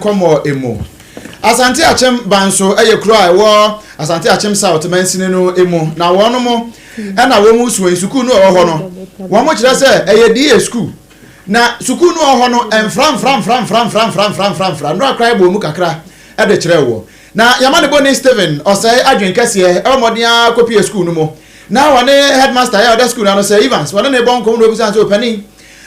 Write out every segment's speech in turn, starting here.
Komo emo Asante Achem Banso eye kro a wo Asante Achem South mansini no emo na wono mo na wo mu suwen school no ho no wo mo kire se eye die school na school no ho no enfram no akra bo mu kakra e de kire wo na yamane boni Steven osai adwen kase e omodin akopie school no mo na wone headmaster ya oda school no say Evans wone ne bon kom no bisa so pani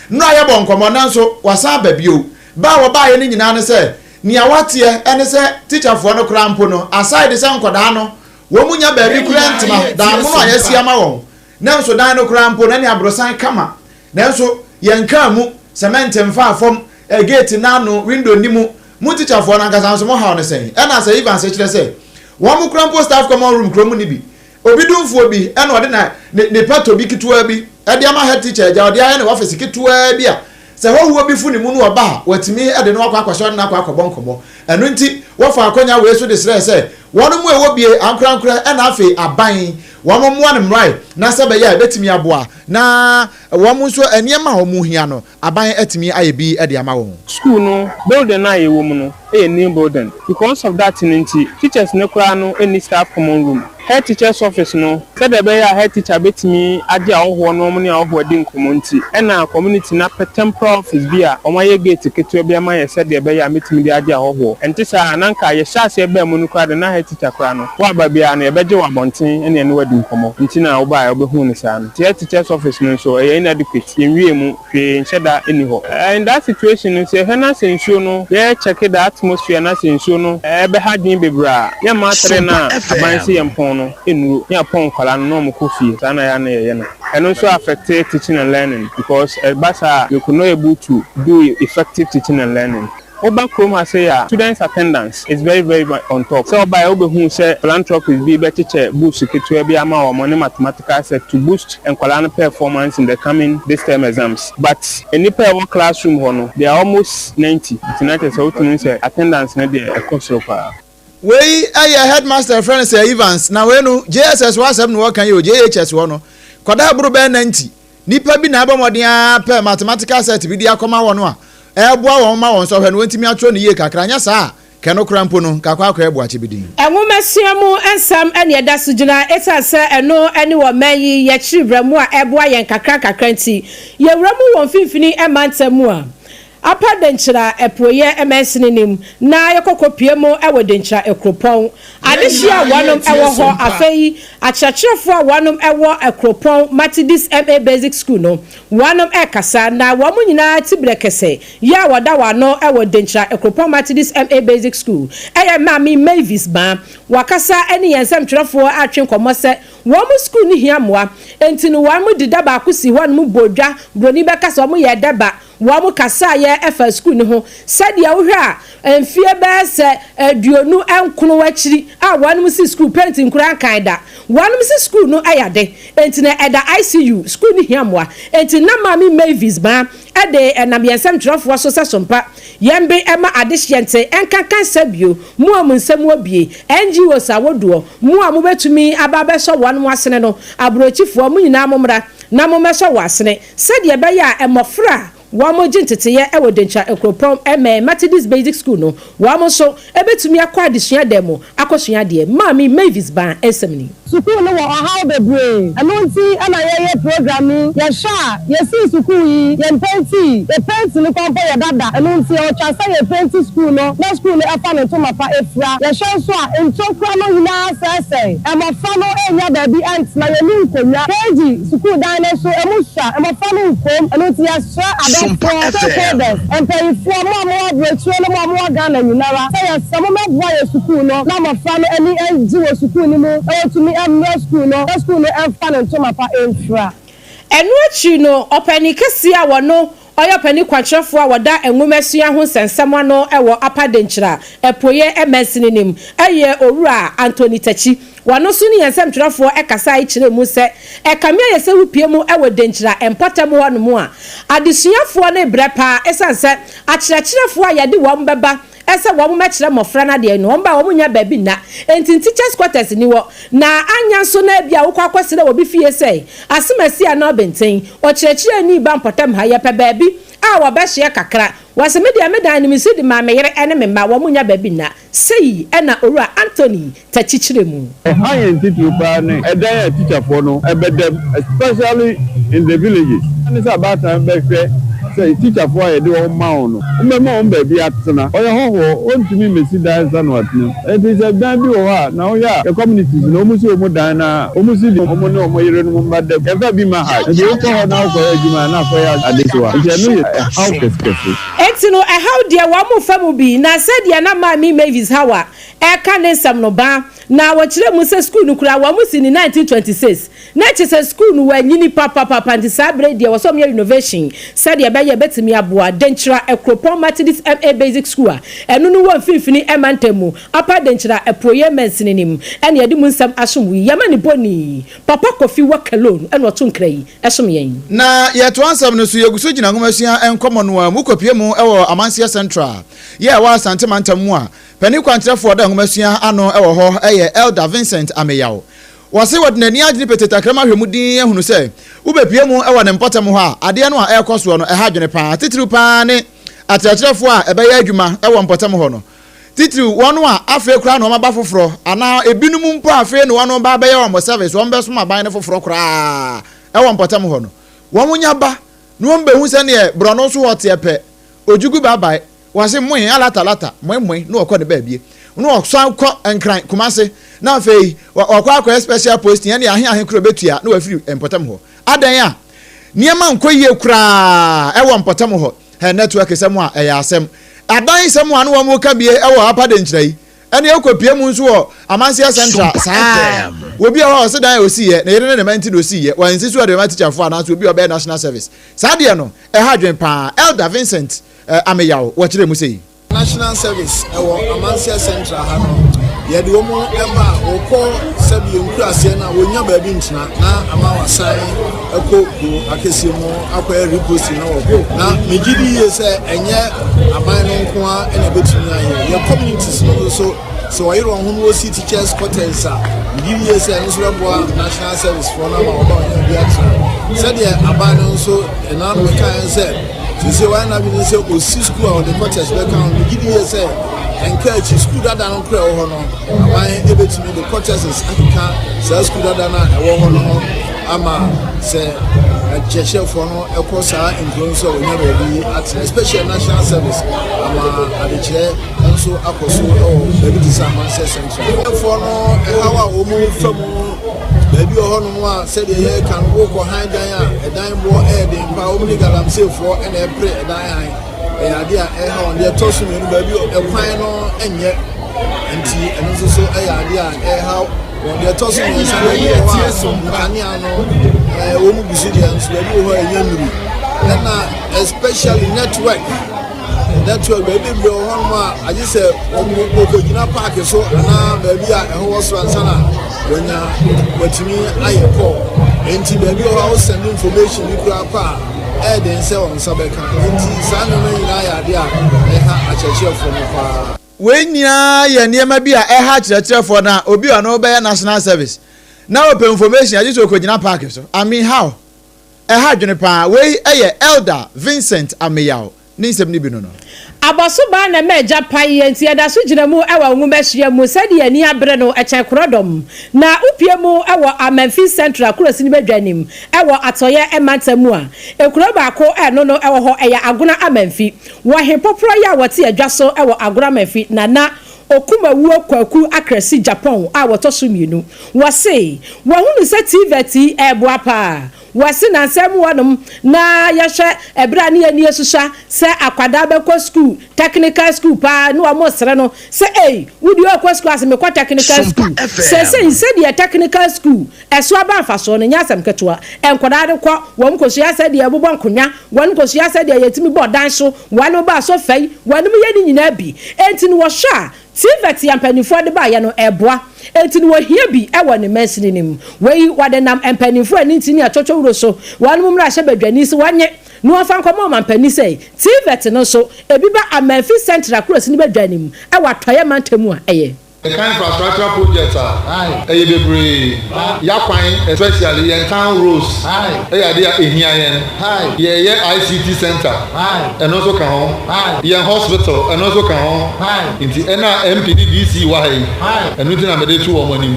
no aye bon kom na so wasa babio ba wo ba ye ni nyina ne se ni awatie ene se teacher fo no krampo no aside se nkoda no wo munya ba bi kurantima da mo no ayesi ama won na nso dan no krampo na ni abrosan kama na nso yenka mu cement mfa afom gate na no window ni mu teacher fo na nkasa nso mo ha no sen ena se even se kire se wo mu krampo staff common room kromu ni bi obi dumfo bi ena ode na ne pato bi kitua bi e de ama head teacher ja ode aye ne office kitua bi a se ho huo bi fu ni mu no oba watimi e de no akwa na akwa akobonkobo enu nti wo fa akonya we so de sere se wonu mu ewo bie ankrankra e na afi aban wo mo mo anem right na se be ya betimi aboa na wo mo so eniema ho mu hia no aban etimi aye bi e de ama wo school no building na ye wo mu no e new building because of that nti teachers ne kura no any staff common room head teacher's office no said the head teacher betimi ade a wo no mo ne a wo di nkomonti e na community na temporary office bia o maye gate keto bia ma ye said the metimi de ade a wo enti sa nanka ye shase e ba mu no kura de na head teacher kura no wa ba bia na e beje wa bonten ene ne wadi nkomo enti na wo ba e obehu ne sa no head teacher's office no so e inadequate ye nwie mu hwe nhyeda eni ho in that situation say hena sensuo no ye check the atmosphere na sensuo no e be hadin bebra ye ma tere na abanse ye mpon no enuro ya pon kwala no mo kofi sana ya na ye na and also affect teaching and learning because basa you could not able to do effective teaching and learning. Oba Chroma say students attendance is very on top. So by obe who say philanthropy be better teacher boost to be ama or money mathematical set to boost and quality performance in the coming this term exams. But any per one classroom hono they are almost 90. Tonight so to say attendance na dey e we aye headmaster friend say Evans na we no JSS 17 no kan yo JHS wo no kwada buru be 90 nipa bi na abomodin per mathematical set bi dia koma wo no a eboa wo ma won so hwe no ntimi atro ne ye kakra nya saa keno krampo no kakwa akwa eboa chebidin enwomasiamu ensam ene eda sujuna etase eno ene wo mayi ye chiribramu a eboa yen kakra nti ye wramu won finfini emantamu a apa denchira eproye emesininim na yekokopie mu ewo denchira ekropon adehia wanom ewo ho afei achachirefo a wanom ewo ekropon Methodist MA Basic School no wanom ekasa na wamu nyina tibrekese ya wada wano ewo denchira ekropon Methodist MA Basic School eye mami Mavis ba wakasa ene yensem twerefo atwen komose wamu school ni hiamwa entinu wamu didaba akusi hwanum bodwa broni bekasa wamu ye deba wamu kasa ye efa school ni ho sadia wo hwe a enfie be se aduonu enkono wachiri a wanum si school parenting kura kan da wanum si school no ayade entina eda ICU school ni hiamwa entina mami Mavis ba ede enamiensem trofo so se sompa yembe ema adehye enkankan sabio mu amunsem obie NGO sawodo mu amubetumi ababe so wanum asene no abrochifo mu nyina momra na momeso wasene sadia be ya emofra wamo jintete ewo dencha ekropom Methodist Basic School no wamo so ebetumi akwa adesua demo akosua de mami Mavis ban esemni school no wa how the brain anonti ana ye programming ye sha ye si school yi ye penti the penti no kwampo ye dada anonti o chasa ye penti school no school no afa no to mapa efra ye sha so a ntokwa no hina sese fa no enya da bi ant na ye ni nkonya keji school dan no so emusha fa no nkom anonti ya sha SOMPA and pay for more breakthrough more Ghana nyinara say some me boy school no na ma fa no any NGO school ni mo to me am school no am fa no to mapa enfra enu achi no opani kesi a wono oyo pani kwachefo a woda enwomesua ho sensem no ewo apadenchira epoye emesininim eye owura Anthony Tachi wano so ni yensem twerefo ekasa ichire mu se ekamia yese wupie mu ewo denchira empotem ho no mu a adesuafo na ebrepa esanse achirachirefo a yade wom beba ese wom mechire mofra na de no omba wom nya baby na enti teachers quarters ni wo na anya so na bia wo kwakwase na obi fie sei asemasi a na obenten o chirechire ni ba mpotem ha ye pe baby a wo behye kakra was a media medan me see the mamma enemy ma womunya baby na sei ena ora Anthony tachichiremu high entity plan a day teacher for no especially in the villages and it's about time back say teacher for a do mound remember baby at sana or on to me messi dance and what it is a baby or now yeah the communities no musu mo dana almost the omono mo yere no mba de ever be my heart the ko now for ejuma na for ya adewa how specific etino e how dia wa mo fa mo bi na said dia na ma mi Mavis Hawa e ka ne sam no ba na wa kire mu se school no kura wa mu si ni 1926 na che se school no wa nyini papa nti sabre dia wo so me innovation said dia be ye betimi aboa denchira ekropon Methodist MA basic school enu no won finfini emantemu apa denchira eproye mensinim ene ye di mu nsam asomwi yamani boni papa kofi wakalon ene oto nkrai esom yen na ye to ansam no so yeguso gina ngomasua enkomo no a mu kopie mu ewo Amansia Central ye wa Asante mantamu a pani kwantrefo da ngomasua ano ewo ho eye Elder Vincent Ameyao wase wodnani agini peteta krama hwemudin ehunu se ubepie mu ewo ne mpotem ho a ade no a ekoso no eha dwene pa titiri pa ne atrefo a ebe ya adwuma ewo mpotem ho no titiri wonu a afa kura no maba foforo ana ebinum mpo afa no wonu ba be ya wo service won be so maban ne foforo kura ewo mpotem ho no womunya ba no mbe hu se ne brono so hote pe ojugu babai wase moyin alata moyin no okọ de ba bie no so ko enkran kumase na fei okwa special post yan ya ahe kuro betua na wafiri empotam ho adan a niema nkoyie kura ewo mpotam ho he network sem a eya asem adan sem a no wo mo ka bie ewo apa de nkirai ene ekopie mu nso wo Amansia Central saa obi a ho se dan osiye na yere ne menti do osiye wansi so de ma teacher fo na so obi obe national service saa de no ha dwen pa Elder Vincent Ameyao wachire mu sei national service ewo Amansia Central ha no ye de omo eba okọ sabi enkura ase na wonya ba bi ntina na ama wasan eko do akese mu akwa repost na wo na megidi ye se enye aban no nko a ene betumi aye ye communities no so ayiro ho no city teachers quarters a megidi ye se enso boa national service for na ma oba onya bi atra said ye aban no so na no kan se so why na bi say o si school or the quarters we can begin here say encourage school that don cry ho no why ebetumi the quarters is Africa say school that na e wo ho no ama say church for no e ko sa influence o nya be at especially national service ama adeche also akoso o be di Amansia Central for no e hawa o mu famu baby o hono mo a said ye kan wo ko han dan a dan bo e de pa o mi galamse fo e na pre dan han e ade a e ha on de tosu me no baby o e kwan no enye enti eno so e ade a e ha on de tosu me sa baby o ha so ani ano o mu bisi de anso baby o ho enye nuru na especially network baby bro hono ma aji se o ko gina park so na baby a e ho so ansana wenya watimi ayeko enti baby o send information you kwa e den se on sabeka enti sanu na nyina ya de a e ha achechefo no kwa wenya ye niema bi a e ha achechefo na obi wa no be national service na open information aji so ko gina park so I mean how e ha dwene pa we Elder Vincent Ameyao ni nsem ni bi no Abasuba na meja pai enti ada so gina mu ewa nwumahia mu sadi ani abre no eche korodom na upie mu ewa Amanfi Central kurasi ni badwanim ewa atoye emantamu a ekuro ba ko eno no ewa ho eya agona Amanfi wo he poporo ya wote adwaso ewa agona Amanfi na okuma wuo kwaku akrasi Japan a woto so mienu wo se wo hunu se TVT eboapa wasi na nsem wonum na yehwe ebra ne ani esusa se akwada be ko school technical school pa no amo sere no se wudi ko school as me ko technical school se dia technical school eso aba afaso no nyasem ketoa enkwada de ko won ko sia se dia bobon konya won ko sia se dia yetimi bodan so wanu ba so fai wanu ye ni nyina bi enti no wo sha TVT ampanifo de ba ye no eboa enti no hia bi ewo ne mesini nim wei wade nam ampanifo ani ntini achocho wuro so wan mumra hye badwani si wanye no afa nkomo mampani sei TVT no so ebi ba Amanfi Central cross ni badwanim ewo atoye mantamu a eye The kind of infrastructure projects are bebree. Yakwan, especially in town roads. ICT center. And also hospital and also in the MPDDC and nothing I'm ready to money.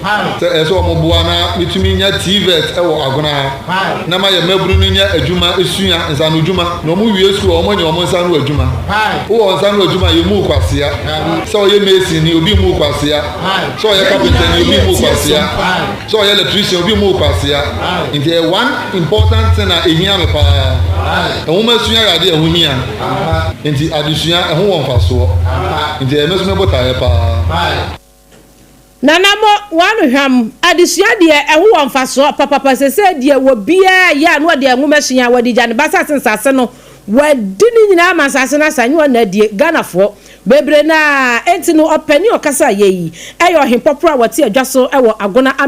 So Mobuana between TVET Agona. Nama Mebrunia Ejuma Isuya and Sanujuma. No movie school or money almost Sanu Ejuma. Oh, Sanu Ejuma, you move Kwasia. So you may see you'll be moved Kwasia. So your captain you'll be moved Kwasia. So your electrician will be moved Kwasia. In the one important thing in here, a woman sooner idea who here. In the addition, a home for so. In the MS Mobile. Nanamo one ham adisia de eho wonfa so papa sese de wo bia ya no de nwomashia wadi jan basa sensase no wadi ni nyina masase na sanyo na die Ganafo bebre na enti no opani okasa yeyi eyo himpopra wati adwaso ewo Agona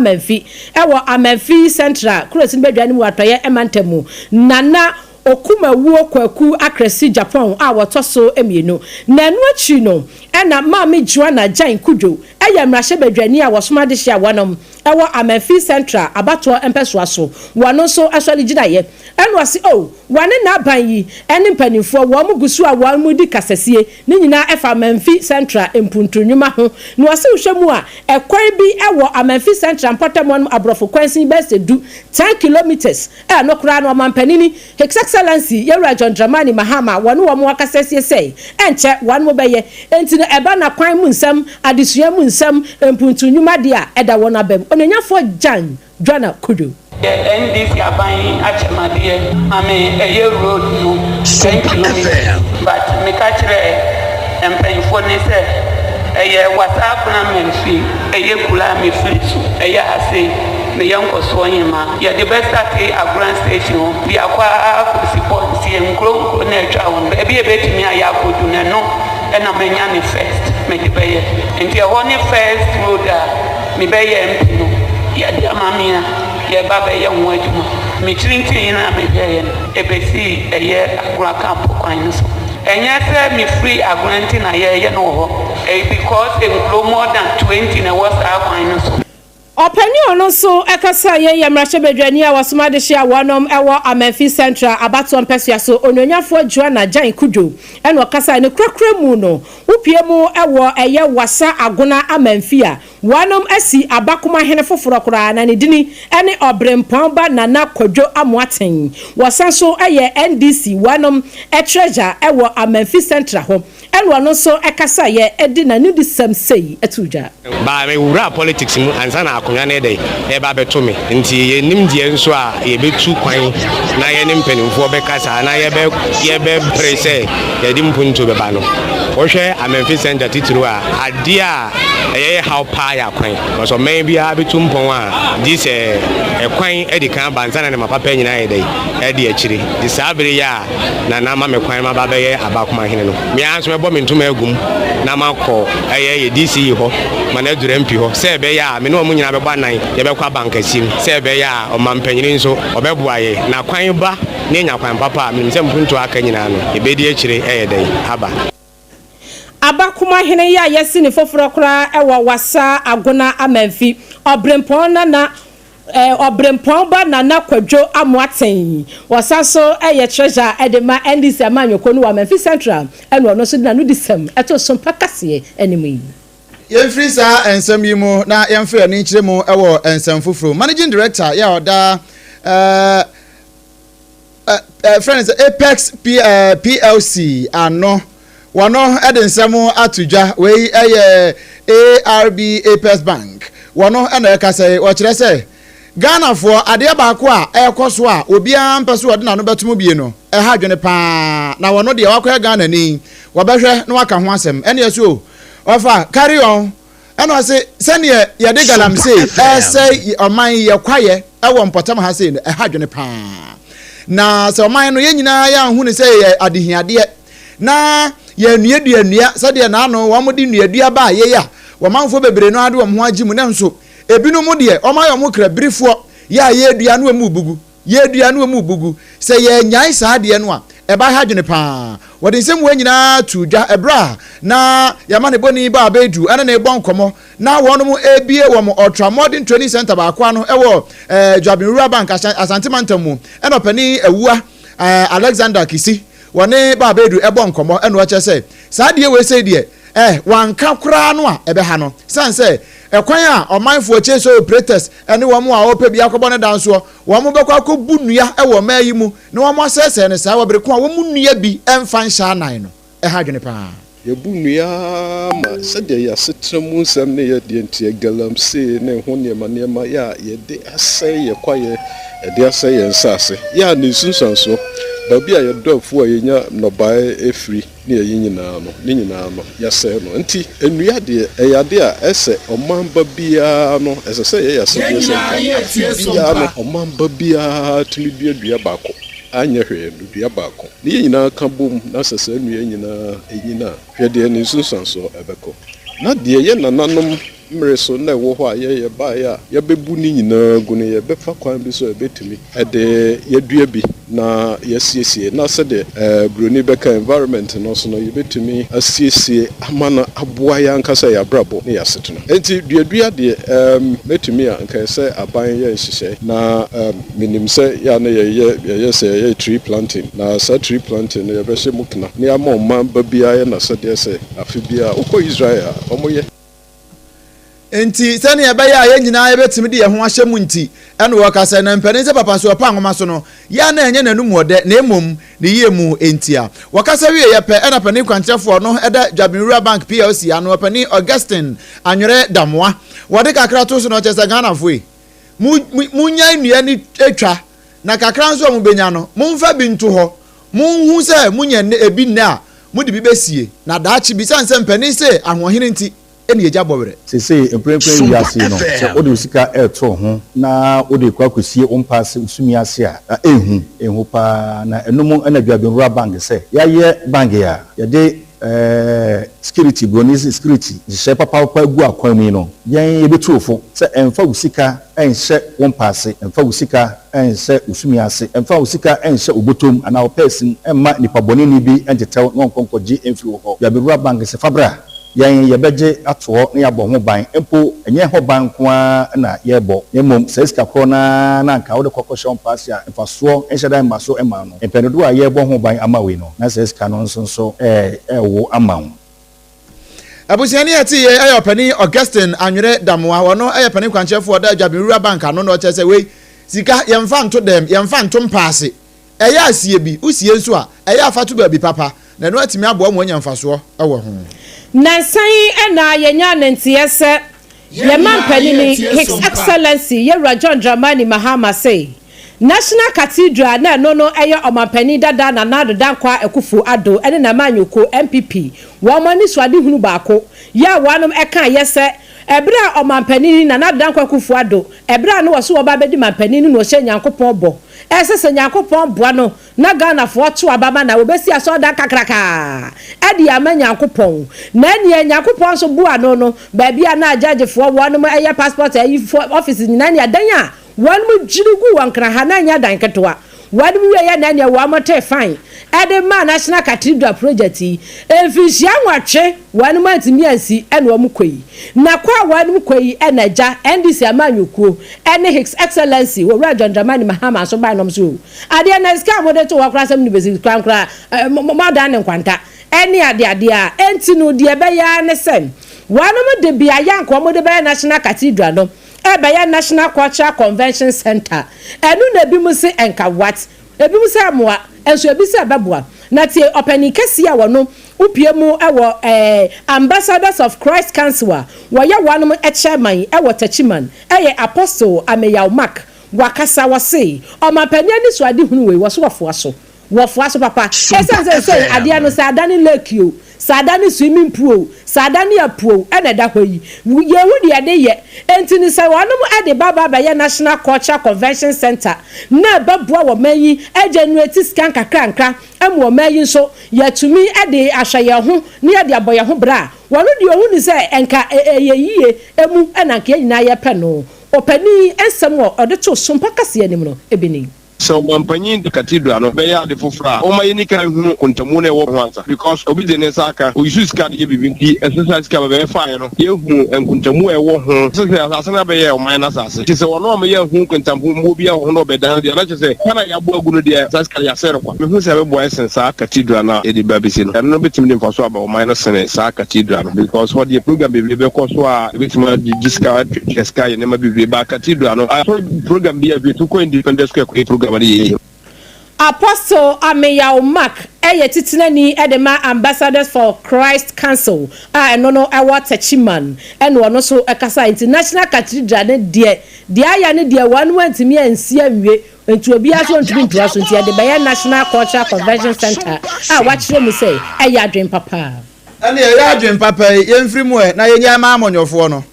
Amanfi Central cross bedwani mu atoye emantemu nana okuma wuo kwaku akresi Japan a wotoso emienu nanu achi no ena mama Joanna Jan Kujo eya mrahye bedwani a wosomade hia wonom ewo Amanfi Central abato empeso aso wono so asoli ginaye eno ase wane na ban yi ene mpanimfo wo mugusu a wo mudi kasasie ni nyina efa Amanfi Central empuntonyuma ho no ase hwemu a ekwan bi ewo Amanfi Central mpatamon abrofo kwansin best do 10 kilometers no kura no mampanini Excellency Yewra John Dramani Mahama wonu wo mo akasasie sei enche wan mo beye enti no eba na kwan mu nsam adesua mu nsam empuntonyuma de a eda won abam ononyafo Jan Joanna Kudu NDC aban achemade ame road no 10 km but me ka kire empanfo ni se WhatsApp na menfi kula me free ase me yanko so yema the best at a grand station bi akwa support si enkro na atwa won e bi ebetimi aya kodu na no na menya ni first me de beye enti e woni first road me beye MP no de amamia ye baba ye won aduma me trintin na me beye ebesi akura camp kwan no so enya se me free agranti na ye no ho because enkro more than 20 na was akwan no so opani ono so ekasa ye mrahye bedwani a wasomade hia wonom ewo Amanfi Central abato mpesua so ononyafo Joanna Jan Kujo eno kasa ne krakra mu no upie mu ewo wasa Agona Amanfi a wonom asi abakoma hene foforo kora na ne dini ene obrempon ba nana kwadwo amoaten wasan so NDC wonom treasure ewo Amanfi Central ho eno no so ekasa ye edi na new disem sei etuja ba me wura politics mu ansa na akonya ne dey e ba beto me nti ye nim die nso a ye betu kwan na ye ne mpanimfo be kasa na ye be prese ye di mpunto be ba no wo hwe Amanfi Center titiro a ade a ye how pa ya kwan so man bia betu mpon a this kwan e di kan banza na mapapa nyina ye dey e di akire di sabere ya na ma me kwan ma ba be ye abakoma hene no me anso bo me ntuma agum na makọ ye DC ho mana dure MP ho se be ya me no mu nyina be banan ye be kwa bank asim se be ya o mampanyini nso obeboaye na kwan ba na nya kwan papa me se mpunto aka nyina no e be di akire ye den haba abakuma hene ya yesi ni foforo kora ewo wasa Agona Amanfi obrempon na obrempon ba nana kwadwo amoaten wasaso treasure edema NDC amanyoko no Amanfi Central eno no so na no disem eto SOMPA kase enemy yemfiri sa ensem yimo na yemfiri ani kire mu ewo ensem foforo managing director ya oda friends Apex PLC ano wano edensem atudwa we ARB Apex Bank wano ena ekase wo kire se Ganafo ade baako a ekoso a obi a mpeso ode na no betumo bie no ha dwene pa na wono de wakọ Ghana ni wobehwe na waka ho asem ene yeso ofa carry on eno ase sene ye de galamse ese oman ye kwaye ewo mpotam ha se ha dwene pa na se oman no ye nyina ya hu ne se ye adehiade na ye nuadua se de na no wo mo de nuadua ba ye ya wo manfo bebre no ade wo ho agimu ne nso ebinu mu de omayo mu kra brifo ya ye dua no mu bugu ye dua no mu bugu se ye nyan sa de no a eba ha dwene pa wode nsem we nyina tu dwa ebra na yama ne boni ba bedu ana na ebon komo na wono mu ebie wo mo ultra modern training center ba kwa no ewo Dwabin Rural Bank Asante Mantamu eno pani ewua Alexander Kisi wone ba bedu ebon komo eno wa chese sa de we se de wanka kura no a ebe ha no san se ekwan a omanfo che so operators ene wo mo a opa bia kobɔ ne danso wo mo bekwa ko bunua ewo mayi mu ne wo mo asese ne sa wo bere ko wo mu nua bi emfa nhya nan no ha dwene pa ye bunua ma sede ya setremu nsam ne ye de ntie galamse ne ho ne ya ye de asɛ ye kwaye de asɛ ye nsase ya ne sunsanso babi a ye dɔfo a ye nya nobae efri ne ye nyinaa no ya sɛ no nti enua de eyade a ɛsɛ ɔmamba bia no ɛsɛ sɛ ye ya sɛ bia no ɔmamba bia tumi dua baako anya hwe dua baako ne nyinaa ka bom na sɛ sɛ enua nyinaa hwɛ de ne sunsanso ɛbɛkɔ na de ye nananom mre so na wo ho a ye ba ya ye bebu ni nyina gu ne ye befa kwan bi so ebetumi ede ye dua bi na ye siesie na se de broni beka environment no so no ye betumi asiesie amana aboa ya nkasa ya brabo ne ya setno enti dua de betumi a nka se aban ye nhihye na minim se ya na ye se ye tree planting na sa tree planting ye be hye mukna ne amon ba bia ye na se de se afi bia ukọ Israel omoye enti sani ebaya ye nyina ebetimi de ye ho ahye mu nti ene wo kasa na mpani se papa so pa ngoma so no ya na enye nanu mu ode na emom ne ye mu enti a wo kasa wie ye pe ena pani kwanchefo no eda Dwabin Rural Bank PLC anu pani Augustine Anwere Damoa wode kakra to so no chese Ghana foi mu nya nnua ni etwa na kakra nso mu benya no mu mfa bi nto ho mu hu se mu nya ebi nne a mu de bi besie na daachi bi sanse mpani se ahohene nti eni eja bobere sese emprempren wiase no se odi usika eto ho na odi kwakosie ompase usumi ase a ehu pa na enum na Dwabin Rural Bank se ya ye bank ya de security bonus security je papa gu akwan mu no yen ebetufo se emfa usika enhye ompase emfa usika enhye usumi ase emfa usika enhye obotom ana opesin emma nipa bonini bi entetew no nkonkoje emfi ho Dwabin Rural Bank se fabra yan yebeje ato na yabo ho ban empo enye ho ban kwa na yebo emom sesika kro na nka wo de kokosho mpasse a emfaso enhyeda maso ema no empenedo a yebo ho ban amawe no na sesika no nso wo amawo abusiani ati ye ayopani Augustine Anwere Damoa wono ayopani kwanchefo da Dwabin Rural Bank ano no chese we sika yemfa nto dem yemfa nto mpasse eya asie bi usie nso a eya afatu ba bi papa na no atimi abo mo nyamfaso ewo ho Nansan ena yenya ntiese ye manpanini His Excellency Yewura John Dramani Mahama say National Cathedral na no eye omanpani dada na nado dankwa ekufu ado ene na manyoko MPP wo mani swade hunu baako ya wanom eka yese ebra omanpani na nado dankwa ekufu ado ebra no wo ba bedi manpani no hye nyankopon bo esese nyankopon boa no na Ghana fo to ababa na obesi asoda kakraka edi amanyankopon na enie nyankopon so boa no ba bia na judge fo wonom eye passport ayi office ni na adanya one mu jirugu wankra hana nya dan ketwa one mu ye na nya wa mote fine ade ma National Cathedral project efisia nwatwe one mu atimi ansi ene omu koyi na kwa one mu koyi enaja NDC amanyukuo ene His Excellency Yewura John Dramani Mahama so ba nom so ade na ska mode to wakra sam ni bezi kwankra modan nkwanta ene ade a enti no de be ya ne sem one mu de bia ya nko mode be National Cathedral no ebaya National Cultural Convention Center enu na bi mu se enka what ebi mu se amoa enso ebi se beboa na tie opani kesi a wono upie mu ewo Ambassadors of Christ Council wo ya wanum chairman ewo Tachiman eye Apostle Ameyaw Mark wakasa wase omapani ani so ade hunu we wo so wofo papa esense say ade no say adani lake o sadani swimming pool sadani apuo ena da hoyi yehu de ade ye enti ni say wonom ade baba ya National Cultural Convention Center na babua wo mayi egenuate scan kakranka emu mayi so yatumi ade ahwaye ho ne ade aboye ho bra wono de ohu ni say enka yeyie emu ena nka nyina ye pe no opani ensem wo ode to SOMPA kase anim no ebini So mampanyin the cathedral no be ya de fofra o ma yini kan hu kontamu na e wo ho because obi de ne saka o use card ye bibinti exercise ka be fine no ye hu kontamu e wo ho so asana be ye o minus ase ti se wono ma ye hu kontamu mo bia ho no be dan de na che se kana ya bo agu no de exercise ka ya sere kwa me hu se be boy sen sa cathedral na e de babisi no no betim de faso aba o minus sen sa cathedral no because what the program be ko so a betim diska cheska ye ne ma be ba cathedral no program be a to ko independent school program ni Apostle Ameyaw Mark titinani edema ambassadors for Christ Council no Tachiman no so ekasa international cathedral ne de aya ne de one went me ansia nwie ntu obi aso ntumi ntu aso ntia de be National Cultural Convention Center wachire mu say adwen papa ene adwen papa yemfiri mu na yenya ma amonyofo no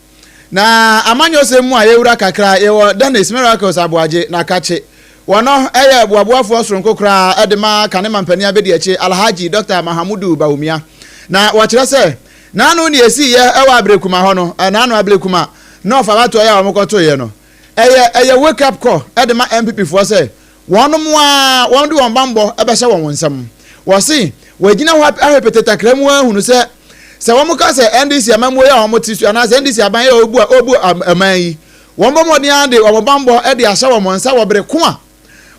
na amanyose mu ayewura kakra ye Dennis Miracles Abuaje na kache wano buabuafo soronko kra edema kanema mpani abedi eche Alhaji Dr. Mahamudu Baumia na wachira se na anu ni esi ye abrekuma ho no na anu abrekuma no fa bato ya omokoto ye no wake up call edema MPP fo se wono mo a won du won bambo ebehye won nsam wo si wagina ho ahepete takramu ahunu se wo mo ka se NDC amamu ya wo mo tisu na se NDC aban ya obu aman yi won bo mo ni ande wo bambo e de ahye wo mo nsa wo brekuma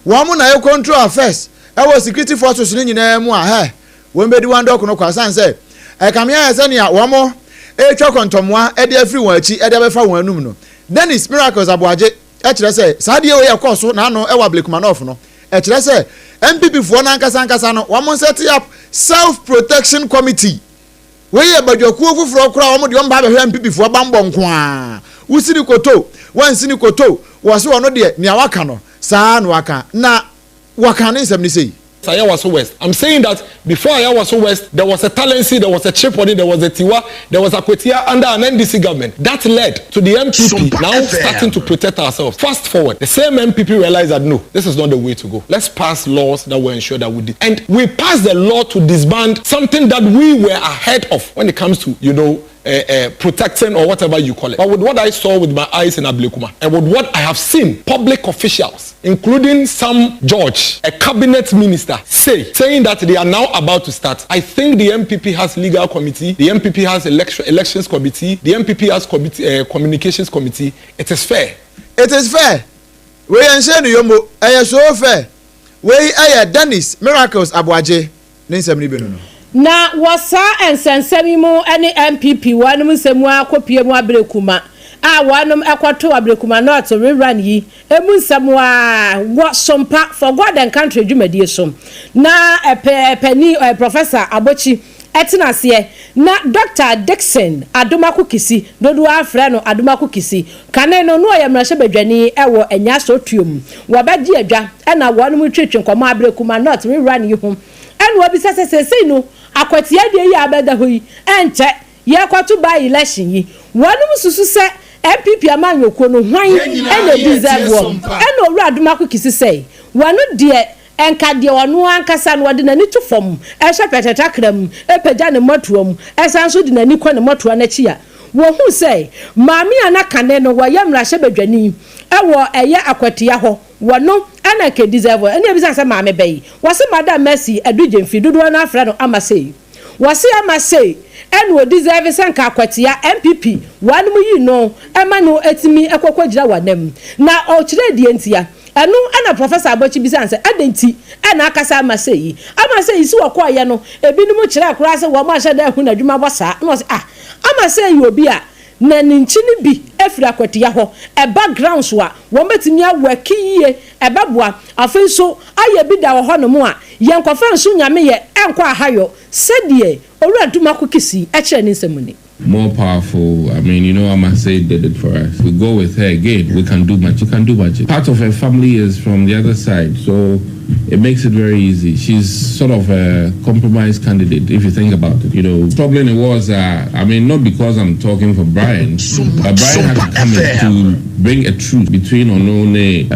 wamu na e control affairs e security forces ni nyina mu a won be di wan dok no kwasan se e kamia se ne a wamu e twa kontomwa e de afri won achi e de be fa won anum no Dennis Miracles Abuaje e kire se saade o ye koso na no e wa Blakemanoff no e kire se MPP fo na nkasa no wamu set up self protection committee we ye badwaku ofufuro kura wamu de on ba be MPP fo bambo nko a usini koto wansini koto wase wono de ne awaka no sa no waka na waka ne nsem ni sei Ayawaso West. I'm saying that before Ayawaso West, there was a Talensi, there was a Tripoli, there was a Tiwa, there was a Kwetia under an NDC government. That led to the MPP now starting to protect ourselves. Fast forward, the same MPP realized that no, this is not the way to go. Let's pass laws that will ensure that we did. And we passed the law to disband something that we were ahead of when it comes to, protecting or whatever you call it. But with what I saw with my eyes in Ablekuma and with what I have seen public officials, including some judge, a cabinet minister, saying that they are now about to start, I think the MPP has legal committee, the MPP has elections committee, the MPP has communications committee. It is fair. It is fair. We ensure no yombo. It is so fair. We Dennis Miracles Abuaje. Ninsem ni no. Na wasa ensensemi mu ene MPP wanum semu akopie mu Ablekuma wanum akwato Ablekuma not rerun yi emu nsemu wo SOMPA for God and country dwumadie som na pani professor Abochi etinase na Dr. Dixon Adomako Kisi dodo afre no Adomako Kisi kane no no ya mrahye badwani ewo enya so tuom wabagi adwa na wanum twetwe nkomo Ablekuma not rerun yi ho enu obi sesesei no akwatia de yi abeda hoyi enche ye kwatu by election yi wanum susu se MPP amanyoko no hwan ena deserve wo ena owura Adomako Kisi sei wanu de enka de wonu ankasa no de nani to fom ehwe peteta kram epeja ne motuom esanso de nani kɔ ne motua na chi a wo hu sei maami anaka ne no wa yamra hye badwani ewo eye akwatia ho wono ana ke deserve ena bi sansa maame bayi wose madam Mercy aduje mfi dodo na afra no amasei wose amasei ena o deserve sanka akwatia MPP wanu yi no ema no etimi ekokwagira wanam na o kire die ntia enu ana professor Abochi bi sansa adenti ana akasa amasei si wokɔ ye no ebinum kire akura se wo ma hye da hu na dwuma bosa no se amasei obi a na ninchini bi efiri akwatia ho background so a wo metimi awaki yie ebaboa afenso aye bi da ho no mu a yenkofa nso nyame ye enkɔ ahayo sedie owura Adomako Kisi ekire ni nsemuni more powerful. I mean, Amasei did it for us. We go with her again. We can do much. You can do much. Part of her family is from the other side, so it makes it very easy. She's sort of a compromise candidate, if you think about it. Problem it was, not because I'm talking for Brian, but Brian had to come in to bring a truce between Onone,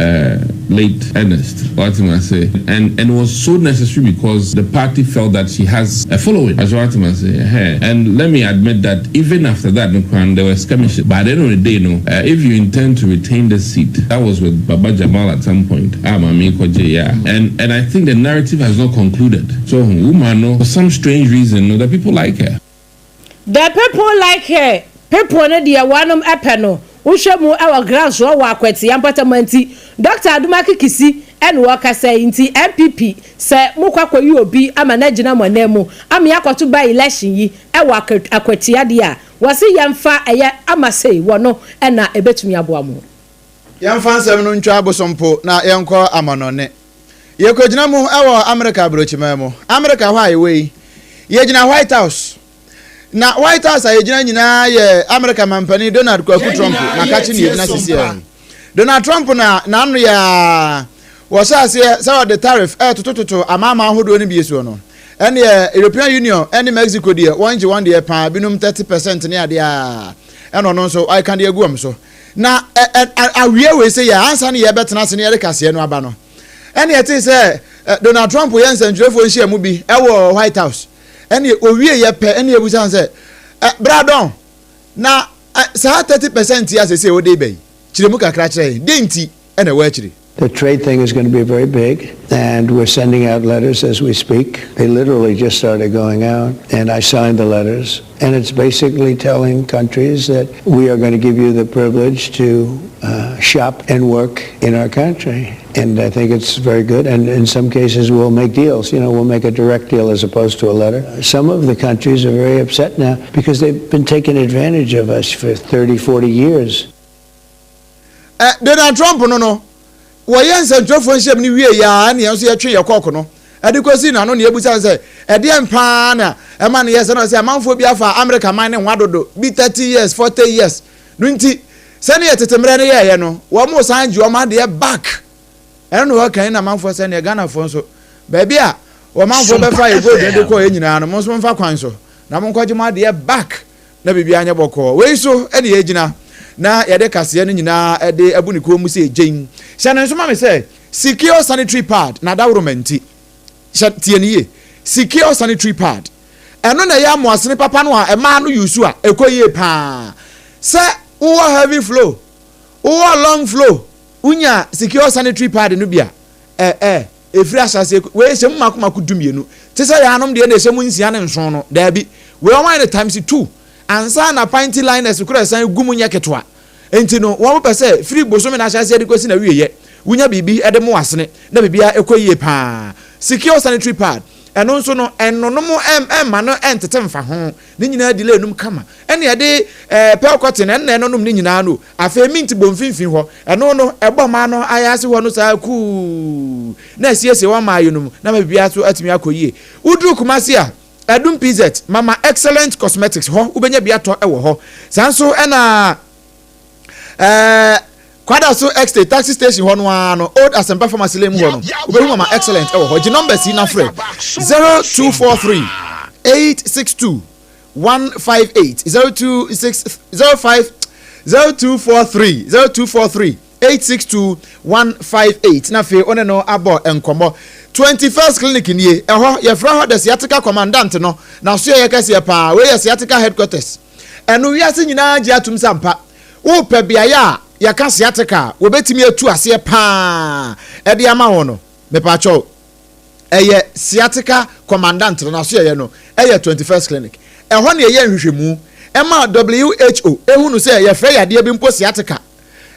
late Ernest, what I say. And it was so necessary because the party felt that she has a following, as what I say. And let me admit that even after that, there were skirmishes. But at the end of the day, if you intend to retain the seat, that was with Baba Jamal at some point. And I think the narrative has not concluded. So, woman, for some strange reason, the people like her. The people like her. People ne dia wanom epeno. Wohwemu ewa ground so wa akwati yampatamanti. Dr. Adumaki Kisi ene wo kasa nti MPP se mukwakoyi obi ama na gina monemu. Ami akoto ba election yi ewa akwati ade a. Wasi yemfa eye amase wono ena ebetumi aboa mu. Yemfa nsem no ntwa abosompo na yenko amanone. Yekogina mu ewa America brochimemo. America hwa yewe. Yegina White House. Na White House ayegina nyina ye America mampani Donald Trump na kachi ni yegina sisi ya. Donald Trump na anu ya wasase sawa the tariff tutututu amama ahodo ni biesu no. Ene European Union ene Mexico de wonje one de pa binum 30% ne ade a. Eno no so I can de aguam so. Na awie we say ya ansa ne ye betena se ne ye kase no aba no. Ene yete say Donald Trump ye nsanjurefo nhia mu bi ewo White House. Ene owie ye pe ene ebusan say bradon na sa 30% ya say o dey bay chiremu kakra kire denti ene wa chire. The trade thing is going to be very big, and we're sending out letters as we speak. They literally just started going out, and I signed the letters. And it's basically telling countries that we are going to give you the privilege to shop and work in our country. And I think it's very good. And in some cases, we'll make deals. We'll make a direct deal as opposed to a letter. Some of the countries are very upset now because they've been taking advantage of us for 30, 40 years. Donald Trump, no. Wayan Central Ship ni wie ya na enso ye twe ye kokko no adikosi na no na ebusa se ede empa na e ma na yes na se amanfo bi afa America man ne hwadodo bi 30 years 40 years no nti se ne yetetemre ne ye no wo mo sanji o ma de back e no kan na amanfo se ne Ghana fo nso ba bia wo amanfo be fa ye go de ko ye nyina no mo so mfa kwan so na mo nkwaje ma de back na bibia anya boko we so e de ye gina na yade kase no nyina ede abuniko mu se gen hyane nso ma me se secure sanitary pad na dawromenti tieniye secure sanitary pad eno na ya moasene papa no a ema no yusu a ekoye pa se wo heavy flow wo long flow unya secure sanitary pad no bia efiri asase we hyem makomako dumienu te se ya anom de na hyem nsia ne nson no da bi we o wine times 2 ansa na pinty liners kura san gumunya ketwa enti no wo pese free bosome na hyase de kosi na wieye wunya bibi ede mo asene na bibia ekoyie pa secure sanitary pad eno nso no enonom ma no entetemfa ho ni nyina delay num kama ene ede pel cotton ene enonom ni nyina no afa mint bomfinfin ho eno no ebo ma no ayase ho no sa ku na siesie wa ma yinum na bibia so atimi akoyie udru kumase a Adum PZ Mama Excellent Cosmetics ho ubenya biato ewo ho sanso ena kwada so extra taxi station ho no ano old Asempa pharmacy lem ho no ubehu Mama Excellent ewo ho gi number si na free 0243 862 158 0243 862 158 na fe one no abo enkomo 21st clinic nie eho ye fra ho the sciatica commandant no na so ye kase pa we ye sciatica headquarters enu wiase nyina agi atum sampa wo pe bia ya ye ka sciatica wo betimi atu ase pa e de ama ho no me pa cho eye sciatica commandant na so ye no eye 21st clinic eho ne ye nhwehwemu ema WHO ehunu se ye fra ya de bi mpo sciatica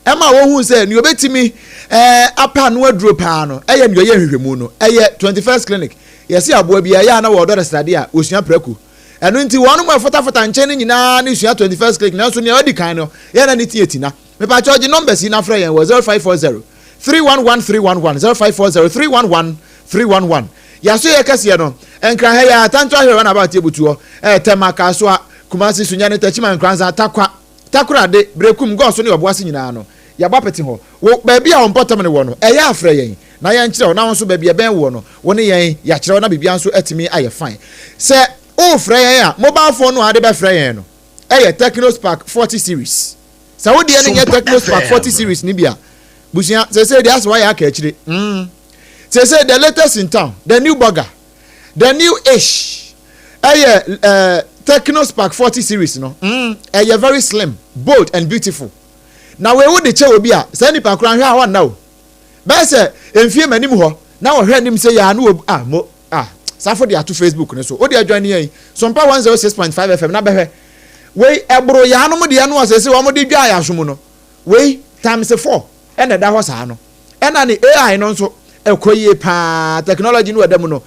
ema wo hu se ni obetimi apa no aduro pa no eye ni oye hwehwemu no eye 21st clinic yesi aboa bia ya na wo do stade a osua praku eno nti wonu mo fota nche ni nyina ni sua 21st clinic na so ni odi kan no ye na ni tietina me pa charge number si na fra yen 0540 311311 0540 311311 ya so ye kase no enkra he ya tanto ahwe na about ebutuo temaka so a kumasi sunya ne tachima nkranza takura de brekum go so ne oboase nyina no ya bapeti ho wo ba bia on bottom ne wo no eya afra yen na ya nkire na won so ba bia ben wo no wo ne yen ya kire na bibia so atimi aye fine se o fra yen a mobile phone no ade ba fra yen no eye Techno Spark 40 series sa wo de ne ye Techno Spark 40 series ni bia busia say that's why aka chire say the latest in town, the new burger, the new ish Techno Spark 40 series no very slim, bold and beautiful. Now we would the chair will be a send it around here one now. But say enfie manim ho na wo hwe nim say ya no Sarfo dia to Facebook so o dia join here SOMPA 106.5 FM na behwe we ebro ya no mo dia no asese wo mo de dwa ya som no we times 4 ene da ho sa no ena ni AI no so ekoye pa technology no adam no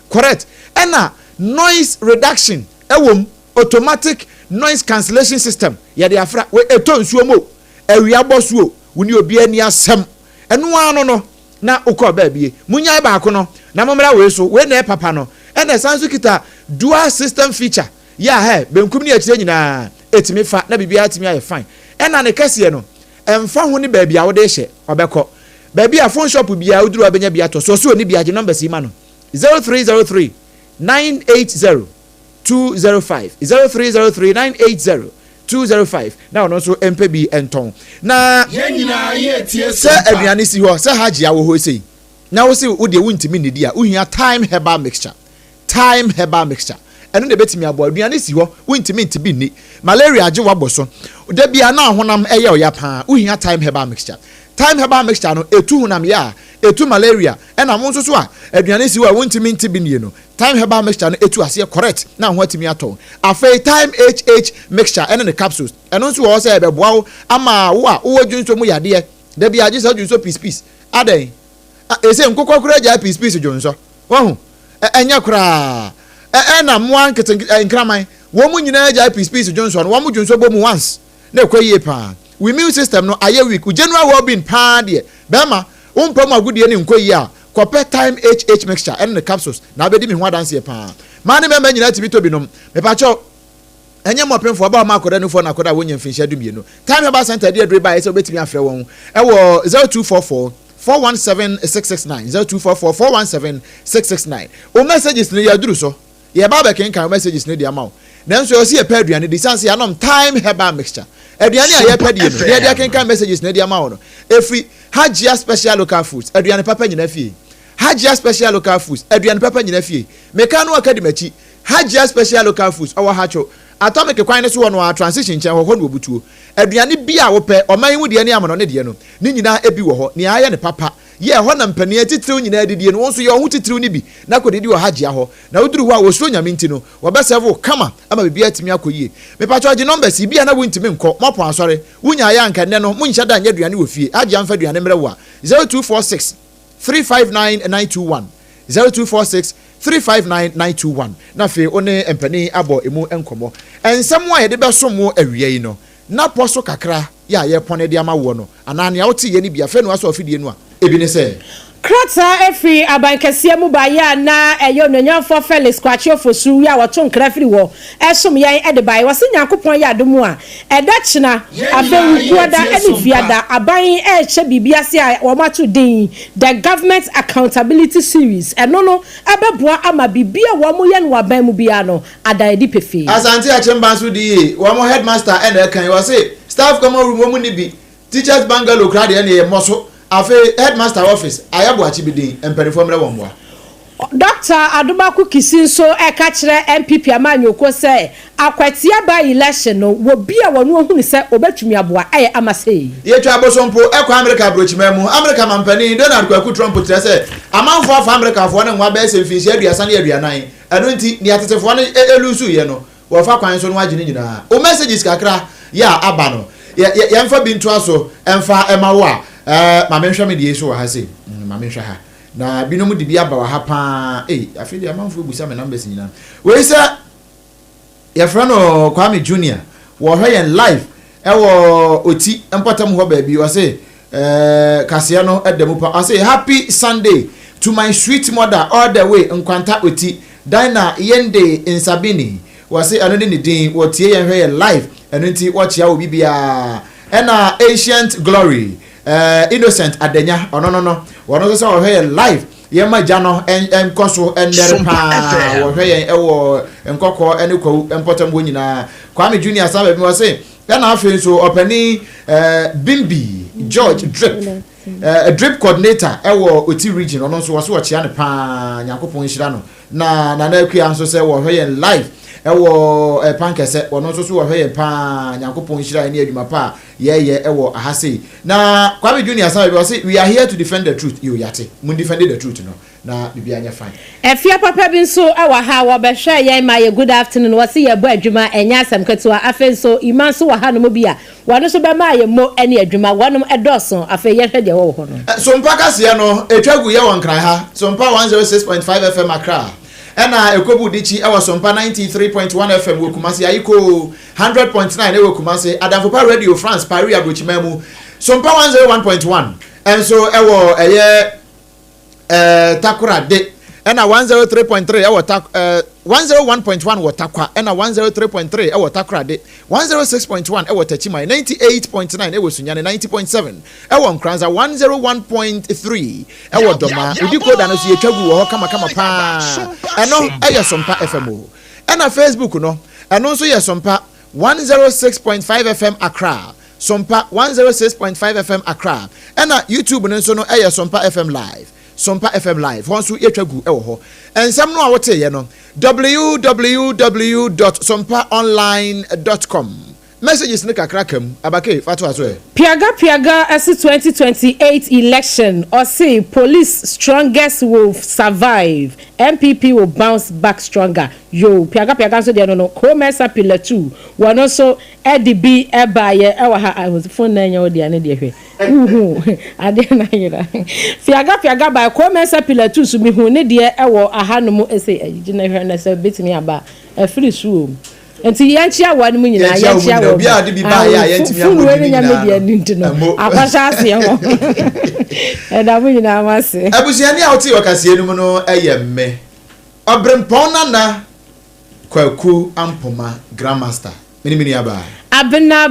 correct ena noise reduction ewom automatic noise cancellation system ye de afra we eto nsuo mo awia bosuo woni obi ani asem eno ano no na ukọ ba bie munya ba ko no na momra we so we na papa no ena sanso kita dual system feature ya he benkum ni akire nyina etimi fa na bibia atimi aye fine ena ne kase no emfa ho ni ba bia wo de hye obekọ ba bia phone shop bia uduru abenya bia to so ni bia je number si ma no 0303 980 205 0303 980 205 now no so MPB enton na yenyina ye tie se aduane si ho se haji awo ho sei na wo se wo de wuntimi ne dia uhia time herbal mixture eno de betimi abo aduane si ho wuntimi ntibi ni malaria age wabo so de bia na honam eye oya pa uhia time herbal mixture no etu honam ya etu malaria ena mo nso so a aduane si ho wuntimi ntibi ni no time herbal mixture no etu ase correct na ho atimi ato afei time HH mixture ene ne capsules eno nso wo se ebeboa wo ama wo a wo dwunso mu yade de bia age sa dwunso piece aden ese nkokọ kura ja piece dwunso wo hu enya kura na mo ankete nkraman wo mu nyina ja piece dwunso no wo mu dwunso bo mu once na ekwaye pa we immune system no aye week general well-being pa de bema umpam agudie ne nkoyi a kope time HH mixture and the capsules na abedi me ho adanse pa mane me nyina tibi to binom me pa cho enye mo penfo ba ma akoda no fo na akoda wonya mfinhia dumie no time herbal center de adre ba ese obetimi afre won e wo 0244 417 0244 417 669 o messages ne ya duru so ye ba be kenkan messages ne dia ma nanso o si e pa aduane di sanse ya nom time herbal mixture aduane a ye pa die no ye dia kenkan messages ne dia ma no efi Hajia special local foods aduane papa nyina fie Hajia special local foods aduane papa nyina fie mekano academy Hajia special local foods owo hacho atomic kwan ne so no transition chen ho no obutuo aduane bia wo pe oman hu de ne amono ne de no ni nyina ebi wo ho ne aya ne papa ye ho na mpania titiriw nyina didie no wonso ye ho titiriw ni bi na kodidi wo Hajia ho na uduru ho a wo suro nyame nti no wo be serve kama ama bibia atimi akoyie me pa charge numbers bia na wontimi nko mopo asore wunya aya nka ne no munhya da nya aduane wo fie Hajia mfa aduane mre wo a 0246 359921 0246 359921 na fe one empani abo emu enkomo ensem wa ye de besomo awie yi no na poso kakra ya ye pone de ama wo no anane ya wote ye ni bia fe no aso afidie no a ebi ne se krata efri abankasia mu ba ya na eyo nonyamfo Felix Kwachio fosu ya wato nkrafiri wo esom yan ede bai wase nyankopon ya adomu a edachina afenkuoda enifiada aban eche bibiase a wo mato din the government accountability series eno no abeboa ama bibia wo mo ye no aban mu bia no adaedi pefe asante achemba so di wo mo headmaster ene kan wase staff common room wo mu ni bi teachers bungalow crowd ene ye moso afi headmaster office ayabu achibidi emperifomre wonwa Dr. Adumaku Kisinso eka kire MPP amanyoko se akwatia ba election no wo bia wonu ohunu se obetumi aboa aye amase ye twa bosompo ekwa America brochimemu America mampani Donald Kwaku Trump tire se amanfo afa America fo ne nwa ba se mfinsi aduasa ne aduanan eno nti ne atetefo ne elusu ye no wo fa kwan so no agine nyina o messages kakra ya aba no ye mfa bintu aso emfa emawo a ma menhwa me die so wa ha se ma menhwa ha na binom de bia ba wa ha pa afidi amanfo busa me numbers nyina we say ya frano Kwame Junior wo hwe live wo oti empatam ho ba bi wo say kasia no edemu pa I say happy Sunday to my sweet mother all the way nkwanta oti Dina Yende in Sabini wo say anode ne din wo tie ye hwe live eno nti wo chia obi bia ena ancient glory innocent adenya no wono so hwe live ye maja no enkoso enerpa wo hwe ewo enkoko enekwo empotam bo nyina Kwame Junior sabe mi wo say na afi so opani Bimbi George Drip a drip coordinator ewo oti region ono so wo chia ne pa Nyankopon hira no na akua nso se wo hwe live ewo pankese ono so wo hwe pa Nyankopon hira ne adwuma pa ye ewo ahase na Kwabe Junior say we are here to defend the truth you yate mun defend the truth no na bibia anya fine efia papa bi nso ewa ha wo be hwe ye ma ye good afternoon wo se ye bo adwuma enya asem ketewa afen so iman so wa ha no mo bia wano so be ma ye mo ene adwuma wonom edoso afen ye hwe de wo ho no so mpaka se no etwagu ye won kran ha so mpa 106.5 FM Accra ena ekobu dichi ewa so mpa 93.1 FM wo Kumasi ayiko 100.9 ewo Kumasi Adamfopa Radio France Paris Abrochimemu so mpa 101.1 and so ewo eye Takura de ena 103.3 ewo 101.1 wo Takwa ena 103.3 ewo Takura de 106.1 ewo Tachima 98.9 ewo Sunyane 90.7 ewo Nkranza 101.3 ewo Doma udiko da no so yetwagu wo kama pa eno eye Sompa FM ena Facebook no eno so ye Sompa 106.5 FM Accra Sompa 106.5 FM Accra ena YouTube no so no eye Sompa FM Live Sompa FM Live honso yetwagu ewo ho ensam no a wote ye no www.sompaonline.com messages ne kakra kam abake fatu aso piaga as 2028 election or say police strongest will survive MPP will bounce back stronger yo piaga so de no Commerce Pillar 2 one also EDB ebaye ewa ha I was phone na nya odi ane de hwe ade na yira piaga by Commerce Pillar 2 so mi hu ne de ewo ahanom ese agina hwe na se betimi aba free show enti yanchi awanu mu nyina yanchi awu obi ade bi ba ya yentimi awu ni nyina akwasha ase ho eda mu nyina amase abusiani a oti wakasie nu no eyemme obrempon na Kwaku Ampoma Grandmaster mini aba abena